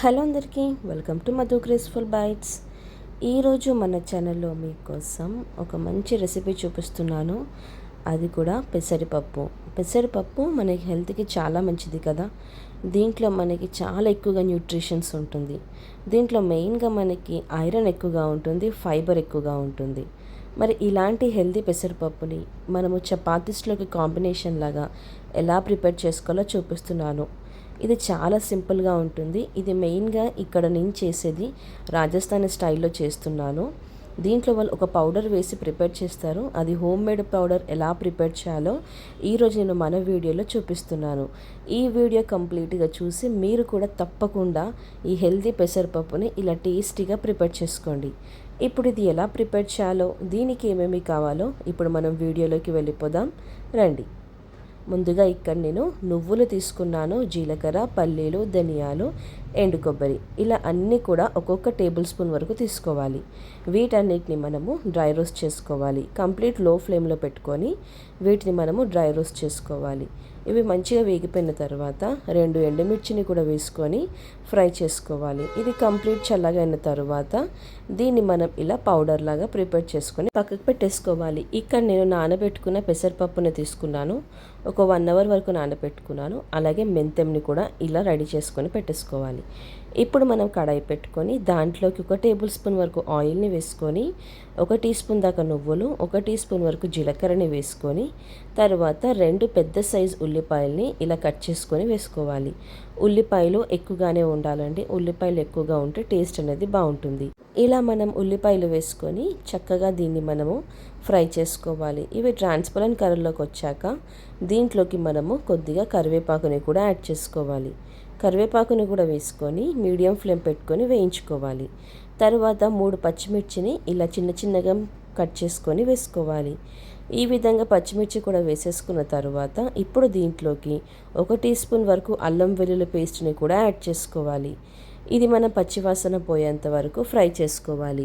Hello అందరికీ, welcome to Madhu graceful bytes. ఈరోజు మన ఛానల్లో మీకోసం ఒక మంచి రెసిపీ చూపిస్తున్నాను. అది కూడా పెసరపప్పు. పెసరపప్పు మనకి హెల్త్కి చాలా మంచిది కదా. దీంట్లో మనకి చాలా ఎక్కువగా న్యూట్రిషన్స్ ఉంటుంది. దీంట్లో మెయిన్గా మనకి ఐరన్ ఎక్కువగా ఉంటుంది, ఫైబర్ ఎక్కువగా ఉంటుంది. మరి ఇలాంటి హెల్తీ పెసరపప్పుని మనము చపాతీస్లోకి కాంబినేషన్ లాగా ఎలా ప్రిపేర్ చేసుకోవాలో చూపిస్తున్నాను. ఇది చాలా సింపుల్గా ఉంటుంది. ఇది మెయిన్గా ఇక్కడ నేను చేసేది రాజస్థానీ స్టైల్లో చేస్తున్నాను. దీంట్లో వాళ్ళు ఒక పౌడర్ వేసి ప్రిపేర్ చేస్తారు. అది హోమ్ మేడ్ పౌడర్ ఎలా ప్రిపేర్ చేయాలో ఈరోజు నేను మన వీడియోలో చూపిస్తున్నాను. ఈ వీడియో కంప్లీట్గా చూసి మీరు కూడా తప్పకుండా ఈ హెల్తీ పెసరపప్పుని ఇలా టేస్టీగా ప్రిపేర్ చేసుకోండి. ఇప్పుడు ఇది ఎలా ప్రిపేర్ చేయాలో, దీనికి ఏమేమి కావాలో ఇప్పుడు మనం వీడియోలోకి వెళ్ళిపోదాం రండి. ముందుగా ఇక్కడ నేను నువ్వులు తీసుకున్నాను, జీలకర్ర, పల్లీలు, ధనియాలు, ఎండు కొబ్బరి, ఇలా అన్నీ కూడా ఒక్కొక్క టేబుల్ స్పూన్ వరకు తీసుకోవాలి. వీటన్నిటిని మనము డ్రై రోస్ట్ చేసుకోవాలి. కంప్లీట్ లో ఫ్లేమ్లో పెట్టుకొని వీటిని మనము డ్రై రోస్ట్ చేసుకోవాలి. ఇవి మంచిగా వేగిపోయిన తర్వాత 2 ఎండుమిర్చిని కూడా వేసుకొని ఫ్రై చేసుకోవాలి. ఇది కంప్లీట్ చల్లగా అయిన తర్వాత దీన్ని మనం ఇలా పౌడర్ లాగా ప్రిపేర్ చేసుకొని పక్కకు పెట్టేసుకోవాలి. ఇక్కడ నేను నానబెట్టుకున్న పెసరపప్పుని తీసుకున్నాను. ఒక 1 అవర్ వరకు నానబెట్టుకున్నాను. అలాగే మెంతెంని కూడా ఇలా రెడీ చేసుకొని పెట్టేసుకోవాలి. ఇప్పుడు మనం కడాయి పెట్టుకొని దాంట్లోకి 1 టేబుల్ స్పూన్ వరకు ఆయిల్ని వేసుకొని 1 టీ స్పూన్ దాకా నువ్వులు, 1 టీ స్పూన్ వరకు జీలకర్రని వేసుకొని తర్వాత 2 పెద్ద సైజు ఉల్లిపాయల్ని ఇలా కట్ చేసుకొని వేసుకోవాలి. ఉల్లిపాయలు ఎక్కువగానే ఉండాలండి. ఉల్లిపాయలు ఎక్కువగా ఉంటే టేస్ట్ అనేది బాగుంటుంది. ఇలా మనం ఉల్లిపాయలు వేసుకొని చక్కగా దీన్ని మనము ఫ్రై చేసుకోవాలి. ఇవి ట్రాన్స్పరెంట్ కలర్లోకి వచ్చాక దీంట్లోకి మనము కొద్దిగా కరివేపాకుని కూడా యాడ్ చేసుకోవాలి. కరివేపాకుని కూడా వేసుకొని మీడియం ఫ్లేమ్ పెట్టుకొని వేయించుకోవాలి. తర్వాత 3 పచ్చిమిర్చిని ఇలా చిన్న చిన్నగా కట్ చేసుకొని వేసుకోవాలి. ఈ విధంగా పచ్చిమిర్చి కూడా వేసేసుకున్న తర్వాత ఇప్పుడు దీంట్లోకి 1 టీ స్పూన్ వరకు అల్లం వెల్లుల్లి పేస్ట్ని కూడా యాడ్ చేసుకోవాలి. ఇది మనం పచ్చివాసన పోయేంత వరకు ఫ్రై చేసుకోవాలి.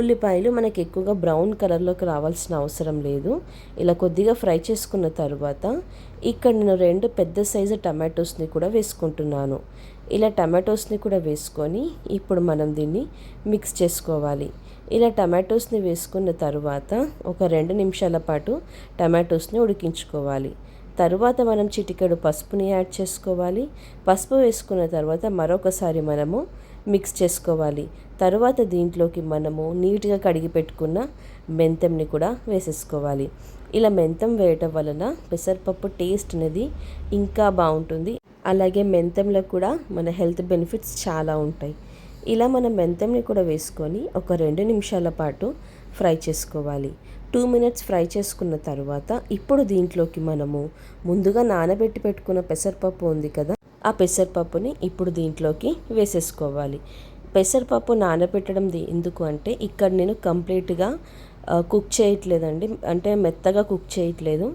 ఉల్లిపాయలు మనకి ఎక్కువగా బ్రౌన్ కలర్లోకి రావాల్సిన అవసరం లేదు. ఇలా కొద్దిగా ఫ్రై చేసుకున్న తర్వాత ఇక్కడ నేను 2 పెద్ద సైజు టమాటోస్ని కూడా వేసుకుంటున్నాను. ఇలా టమాటోస్ని కూడా వేసుకొని ఇప్పుడు మనం దీన్ని మిక్స్ చేసుకోవాలి. ఇలా టమాటోస్ని వేసుకున్న తర్వాత ఒక 2 నిమిషాల పాటు టమాటోస్ని ఉడికించుకోవాలి. తరువాత మనం చిటికెడు పసుపుని యాడ్ చేసుకోవాలి. పసుపు వేసుకున్న తర్వాత మరొకసారి మనము మిక్స్ చేసుకోవాలి. తరువాత దీంట్లోకి మనము నీట్గా కడిగి పెట్టుకున్న మెంతంని కూడా వేసేసుకోవాలి. ఇలా మెంతం వేయటం వలన పెసరపప్పు టేస్ట్ అనేది ఇంకా బాగుంటుంది. అలాగే మెంతంలో కూడా మన హెల్త్ బెనిఫిట్స్ చాలా ఉంటాయి. ఇలా మనం మెంతంని కూడా వేసుకొని ఒక 2 నిమిషాల పాటు ఫ్రై చేసుకోవాలి. 2 మినిట్స్ ఫ్రై చేసుకున్న తర్వాత ఇప్పుడు దీంట్లోకి మనము ముందుగా నానబెట్టి పెట్టుకున్న పెసరపప్పు ఉంది కదా, ఆ పెసరపప్పుని ఇప్పుడు దీంట్లోకి వేసేసుకోవాలి. పెసరపప్పు నానబెట్టడం ఎందుకు అంటే ఇక్కడ నేను కంప్లీట్గా కుక్ చేయట్లేదండి, అంటే మెత్తగా కుక్ చేయట్లేదు.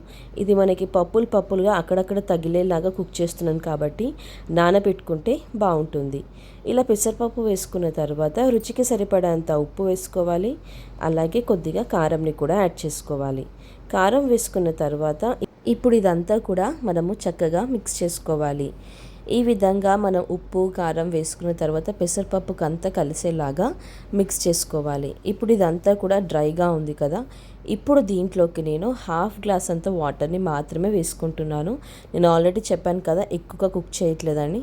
ఇది మనకి పప్పులుగా అక్కడక్కడ తగిలేలాగా కుక్ చేస్తున్నాను కాబట్టి నానబెట్టుకుంటే బాగుంటుంది. ఇలా పెసరపప్పు వేసుకున్న తర్వాత రుచికి సరిపడేంత ఉప్పు వేసుకోవాలి. అలాగే కొద్దిగా కారంని కూడా యాడ్ చేసుకోవాలి. కారం వేసుకున్న తర్వాత ఇప్పుడు ఇదంతా కూడా మనము చక్కగా మిక్స్ చేసుకోవాలి. ఈ విధంగా మనం ఉప్పు కారం వేసుకున్న తర్వాత పెసరపప్పుకి అంతా కలిసేలాగా మిక్స్ చేసుకోవాలి. ఇప్పుడు ఇదంతా కూడా డ్రైగా ఉంది కదా, ఇప్పుడు దీంట్లోకి నేను 1/2 గ్లాస్ అంత వాటర్ని మాత్రమే వేసుకుంటున్నాను. నేను ఆల్రెడీ చెప్పాను కదా ఎక్కువగా కుక్ చేయట్లేదని.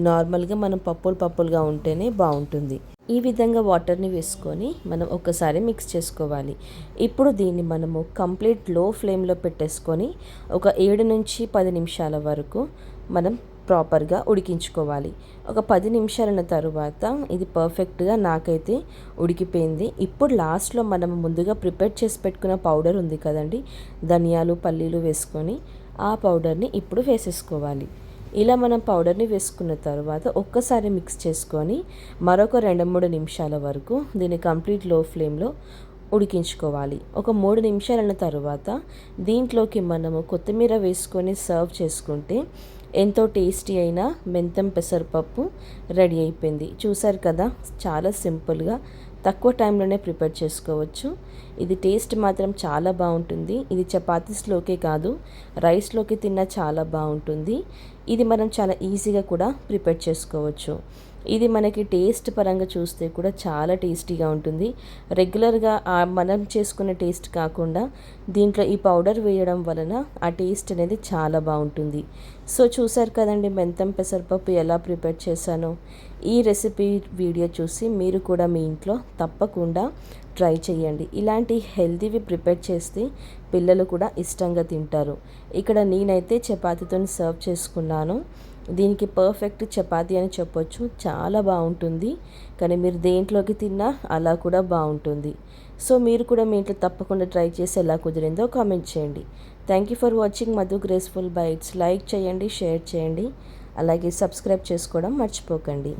నార్మల్గా మనం పప్పులుగా ఉంటేనే బాగుంటుంది. ఈ విధంగా వాటర్ని వేసుకొని మనం ఒకసారి మిక్స్ చేసుకోవాలి. ఇప్పుడు దీన్ని మనము కంప్లీట్ లో ఫ్లేమ్లో పెట్టేసుకొని ఒక 7 నుంచి 10 నిమిషాల వరకు మనం ప్రాపర్గా ఉడికించుకోవాలి. ఒక 10 నిమిషాల తరువాత ఇది పర్ఫెక్ట్గా నాకైతే ఉడికిపోయింది. ఇప్పుడు లాస్ట్లో మనం ముందుగా ప్రిపేర్ చేసి పెట్టుకున్న పౌడర్ ఉంది కదండి, ధనియాలు, పల్లీలు వేసుకొని ఆ పౌడర్ని ఇప్పుడు వేసేసుకోవాలి. ఇలా మనం పౌడర్ని వేసుకున్న తర్వాత ఒక్కసారి మిక్స్ చేసుకొని మరొక 2-3 నిమిషాల వరకు దీన్ని కంప్లీట్ లో ఫ్లేమ్లో ఉడికించుకోవాలి. ఒక 3 నిమిషాల తర్వాత దీంట్లోకి మనము కొత్తిమీర వేసుకొని సర్వ్ చేసుకుంటే ఎంతో టేస్టీ అయిన మెంతం పెసరపప్పు రెడీ అయిపోయింది. చూసారు కదా, చాలా సింపుల్గా తక్కువ టైంలోనే ప్రిపేర్ చేసుకోవచ్చు. ఇది టేస్ట్ మాత్రం చాలా బాగుంటుంది. ఇది చపాతీస్లోకే కాదు రైస్లోకి తిన్నా చాలా బాగుంటుంది. ఇది మనం చాలా ఈజీగా కూడా ప్రిపేర్ చేసుకోవచ్చు. ఇది మనకి టేస్ట్ పరంగా చూస్తే కూడా చాలా టేస్టీగా ఉంటుంది. రెగ్యులర్గా మనం చేసుకునే టేస్ట్ కాకుండా దీంట్లో ఈ పౌడర్ వేయడం వలన ఆ టేస్ట్ అనేది చాలా బాగుంటుంది. సో చూసారు కదండి మెంతం పెసరపప్పు ఎలా ప్రిపేర్ చేశానో. ఈ రెసిపీ వీడియో చూసి మీరు కూడా మీ ఇంట్లో తప్పకుండా ట్రై చేయండి. ఇలాంటి హెల్తీవి ప్రిపేర్ చేస్తే పిల్లలు కూడా ఇష్టంగా తింటారు. ఇక్కడ నేనైతే చపాతీతో సర్వ్ చేసుకున్నాను. దీనికి పర్ఫెక్ట్ చపాతీ అని చెప్పొచ్చు. చాలా బాగుంటుంది. కానీ మీరు దేంట్లోకి తిన్నా అలా కూడా బాగుంటుంది. సో మీరు కూడా మీ ఇంట్లో తప్పకుండా ట్రై చేసి ఎలా కుదిరిందో కామెంట్ చేయండి. Thank you for watching Madhu graceful bytes. Like చేయండి, షేర్ చేయండి, అలాగే సబ్స్క్రైబ్ చేసుకోవడం మర్చిపోకండి.